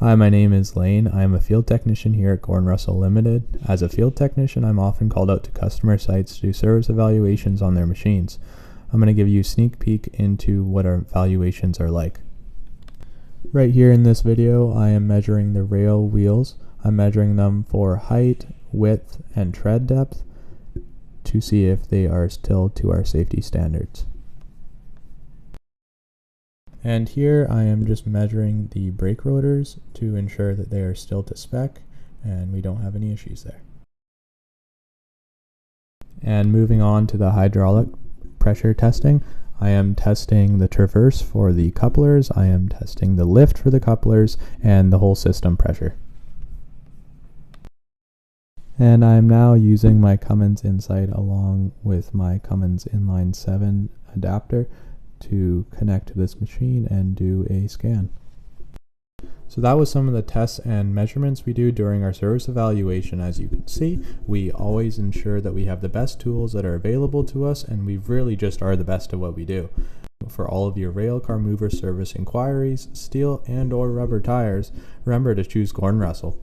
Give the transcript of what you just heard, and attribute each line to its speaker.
Speaker 1: Hi, my name is Lane. I am a field technician here at Gordon Russell Limited. As a field technician, I'm often called out to customer sites to do service evaluations on their machines. I'm going to give you a sneak peek into what our evaluations are like. Right here in this video, I am measuring the rail wheels. I'm measuring them for height, width, and tread depth to see if they are still to our safety standards. And here I am just measuring the brake rotors to ensure that they are still to spec and we don't have any issues there. And moving on to the hydraulic pressure testing, I am testing the traverse for the couplers, I am testing the lift for the couplers, and the whole system pressure. And I'm now using my Cummins Insight along with my Cummins Inline 7 adapter to connect to this machine and do a scan. So that was some of the tests and measurements we do during our service evaluation. As you can see, we always ensure that we have the best tools that are available to us, and we really just are the best at what we do. For all of your railcar mover service inquiries, steel and or rubber tires, remember to choose Gordon Russell.